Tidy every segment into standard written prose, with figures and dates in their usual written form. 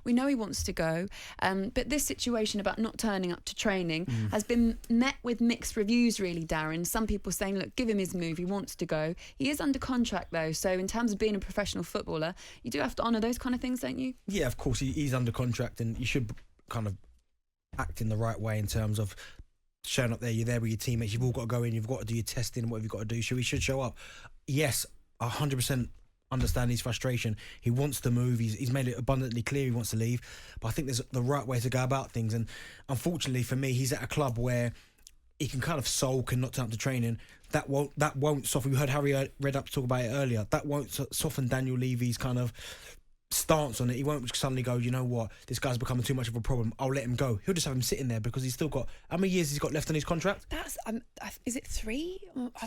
We know he wants to go. But this situation about not turning up to training has been met with mixed reviews, really, Darren. Some people saying, look, give him his move. He wants to go. He is under contract, though. So in terms of being a professional footballer, you do have to honour those kind of things, don't you? Yeah, of course. He's under contract, and you should kind of act in the right way in terms of showing up there. You're there with your teammates. You've all got to go in. You've got to do your testing. What have you got to do? So he should show up. Yes, 100% understand his frustration. He wants to move. He's made it abundantly clear he wants to leave. But I think there's the right way to go about things. And unfortunately for me, he's at a club where he can kind of sulk and not turn up to training. That won't soften. We heard Harry Redknapp talk about it earlier. That won't soften Daniel Levy's kind of stance on it. He won't suddenly go, you know what, this guy's becoming too much of a problem, I'll let him go. He'll just have him sitting there because he's still got, how many years he's got left on his contract? That's is it 3?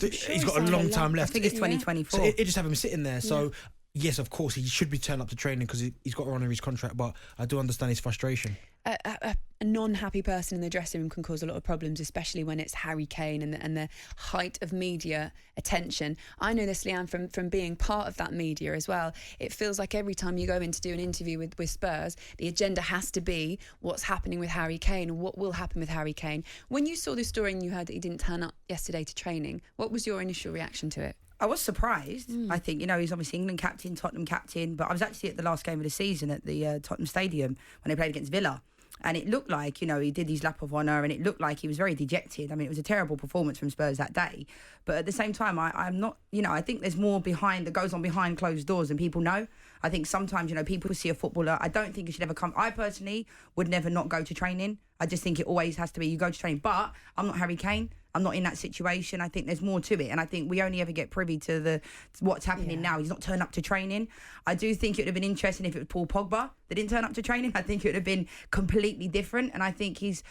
He's got a long time left. I think it's 2024. So he'll just have him sitting there. So yes, of course he should be turned up to training because he's got to honour his contract, but I do understand his frustration. A non-happy person in the dressing room can cause a lot of problems, especially when it's Harry Kane and the height of media attention. I know this, Lianne, from being part of that media as well. It feels like every time you go in to do an interview with Spurs, the agenda has to be what's happening with Harry Kane, what will happen with Harry Kane. When you saw the story and you heard that he didn't turn up yesterday to training, what was your initial reaction to it? I was surprised. I think, he's obviously England captain, Tottenham captain, but I was actually at the last game of the season at the Tottenham Stadium when they played against Villa. And it looked like, he did his lap of honour and it looked like he was very dejected. I mean, it was a terrible performance from Spurs that day. But at the same time, I'm not, I think there's more that goes on behind closed doors than people know. I think sometimes, people see a footballer. I don't think it should ever come. I personally would never not go to training. I just think it always has to be you go to training. But I'm not Harry Kane. I'm not in that situation. I think there's more to it. And I think we only ever get privy to what's happening now. He's not turned up to training. I do think it would have been interesting if it was Paul Pogba that didn't turn up to training. I think it would have been completely different. And I think he's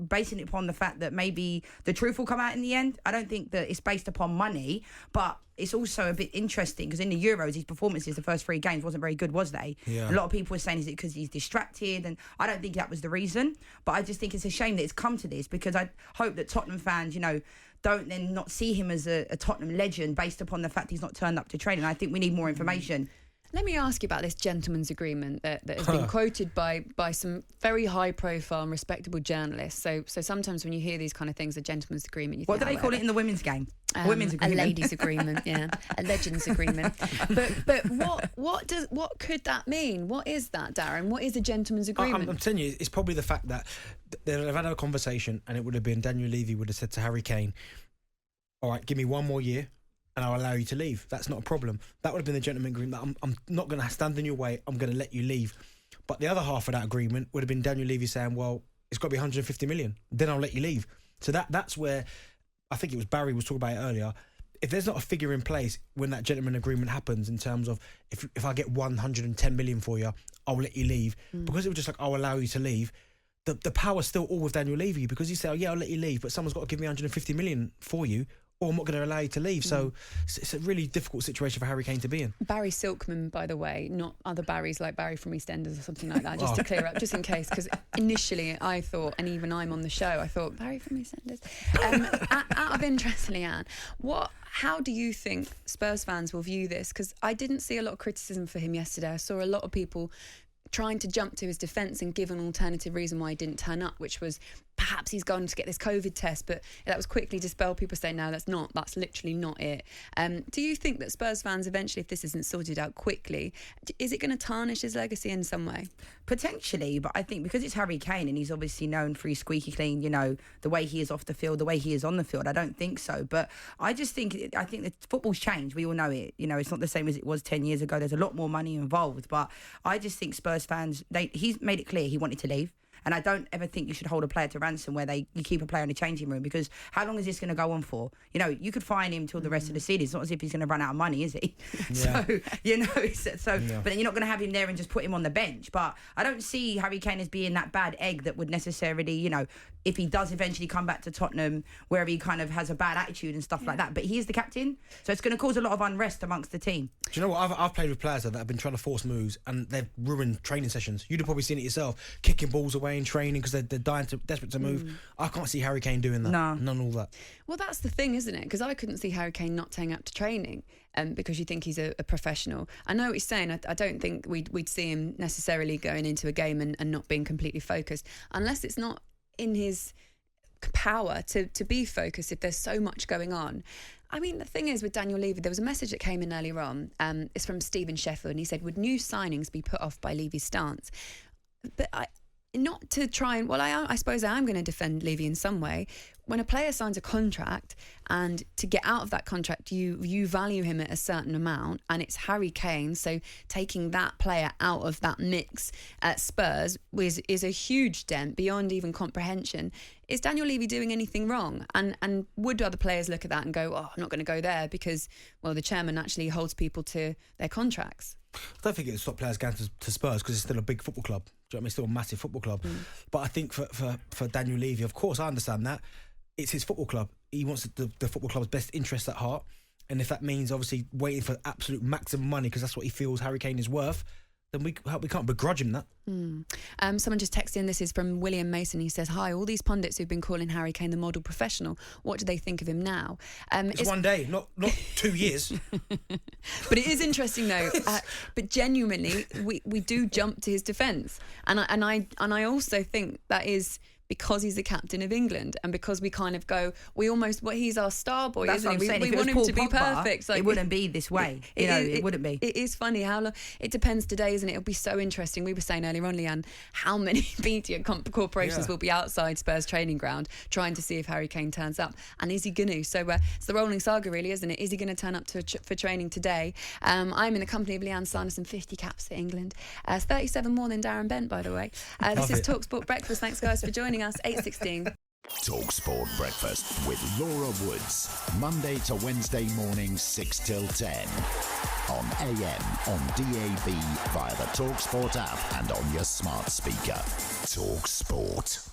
basing it upon the fact that maybe the truth will come out in the end. I don't think that it's based upon money, but it's also a bit interesting because in the Euros, his performances, the first 3 games wasn't very good, was they? Yeah. A lot of people were saying, is it because he's distracted? And I don't think that was the reason, but I just think it's a shame that it's come to this because I hope that Tottenham fans, don't then not see him as a Tottenham legend based upon the fact he's not turned up to training. I think we need more information. Let me ask you about this gentleman's agreement that has been quoted by some very high-profile and respectable journalists. So sometimes when you hear these kind of things, a gentleman's agreement, you think, what do they call it in the women's game? Women's agreement, a ladies' agreement, a legends agreement. But what could that mean? What is that, Darren? What is a gentleman's agreement? I'm telling you, it's probably the fact that they've had a conversation, and it would have been Daniel Levy would have said to Harry Kane, "All right, give me 1 more year." And I'll allow you to leave. That's not a problem. That would have been the gentleman agreement. That I'm not going to stand in your way. I'm going to let you leave. But the other half of that agreement would have been Daniel Levy saying, well, it's got to be 150 million. Then I'll let you leave. So that's where I think it was Barry was talking about it earlier. If there's not a figure in place when that gentleman agreement happens in terms of if I get 110 million for you, I'll let you leave. Because it was just like, I'll allow you to leave. The power's still all with Daniel Levy because he said, oh, yeah, I'll let you leave, but someone's got to give me 150 million for you, or I'm not going to allow you to leave. So it's a really difficult situation for Harry Kane to be in. Barry Silkman, by the way, not other Barrys like Barry from EastEnders or something like that, just to clear up, just in case, because initially I thought, and even I'm on the show, I thought, Barry from EastEnders. Out of interest, Lianne, how do you think Spurs fans will view this? Because I didn't see a lot of criticism for him yesterday. I saw a lot of people trying to jump to his defence and give an alternative reason why he didn't turn up, which was perhaps he's gone to get this COVID test, but that was quickly dispelled. People saying, no, that's literally not it. Do you think that Spurs fans eventually, if this isn't sorted out quickly, is it going to tarnish his legacy in some way? Potentially, but I think because it's Harry Kane and he's obviously known for his squeaky clean, the way he is off the field, the way he is on the field, I don't think so. But I think that football's changed. We all know it. It's not the same as it was 10 years ago. There's a lot more money involved. But I just think Spurs fans, he's made it clear he wanted to leave. And I don't ever think you should hold a player to ransom where you keep a player in the changing room, because how long is this going to go on for? You could fine him till the rest of the season. It's not as if he's going to run out of money, is he? Yeah. But then you're not going to have him there and just put him on the bench. But I don't see Harry Kane as being that bad egg that would necessarily, if he does eventually come back to Tottenham, where he kind of has a bad attitude and stuff like that. But he is the captain, so it's going to cause a lot of unrest amongst the team. Do you know what? I've played with players that have been trying to force moves and they've ruined training sessions. You'd have probably seen it yourself, kicking balls away in training because they're desperate to move. I can't see Harry Kane doing that. No. None of all that. Well, that's the thing, isn't it? Because I couldn't see Harry Kane not turning up to training. because you think he's a professional. I know what you're saying. I don't think we'd see him necessarily going into a game and not being completely focused, unless it's not in his power to be focused if there's so much going on. I mean, the thing is with Daniel Levy, there was a message that came in earlier on. It's from Stephen Sheffield, and he said, would new signings be put off by Levy's stance? But not to try and, well, I suppose I am going to defend Levy in some way. When a player signs a contract, and to get out of that contract, you value him at a certain amount, and it's Harry Kane, so taking that player out of that mix at Spurs is a huge dent beyond even comprehension. Is Daniel Levy doing anything wrong? And would other players look at that and go, oh, I'm not going to go there because, well, the chairman actually holds people to their contracts? I don't think it would stop players going to Spurs because it's still a big football club. Do you know what I mean? It's still a massive football club. But I think for Daniel Levy, of course, I understand that. It's his football club. He wants the football club's best interests at heart. And if that means obviously waiting for absolute maximum money because that's what he feels Harry Kane is worth, then we can't begrudge him that. Someone just texted in, this is from William Mason. He says, hi, all these pundits who've been calling Harry Kane the model professional, what do they think of him now? It's one day, not 2 years. But it is interesting though, but genuinely we do jump to his defence, and I also think that is because he's the captain of England, and because we kind of go, he's our star boy, That's isn't he? We want him to be perfect. It wouldn't be this way. It wouldn't be. It is funny how long. It depends today, isn't it? It'll be so interesting. We were saying earlier on, Lianne, how many media corporations will be outside Spurs training ground trying to see if Harry Kane turns up, and is he going to? So it's the rolling saga, really, isn't it? Is he going to turn up for training today? I'm in the company of Lianne Sanderson, 50 caps for England, 37 more than Darren Bent, by the way. This is talkSPORT Breakfast. Thanks, guys, for joining us. 8:16. talkSPORT Breakfast with Laura Woods. Monday to Wednesday mornings 6 till 10. On AM, on DAB, via the talkSPORT app and on your smart speaker. talkSPORT.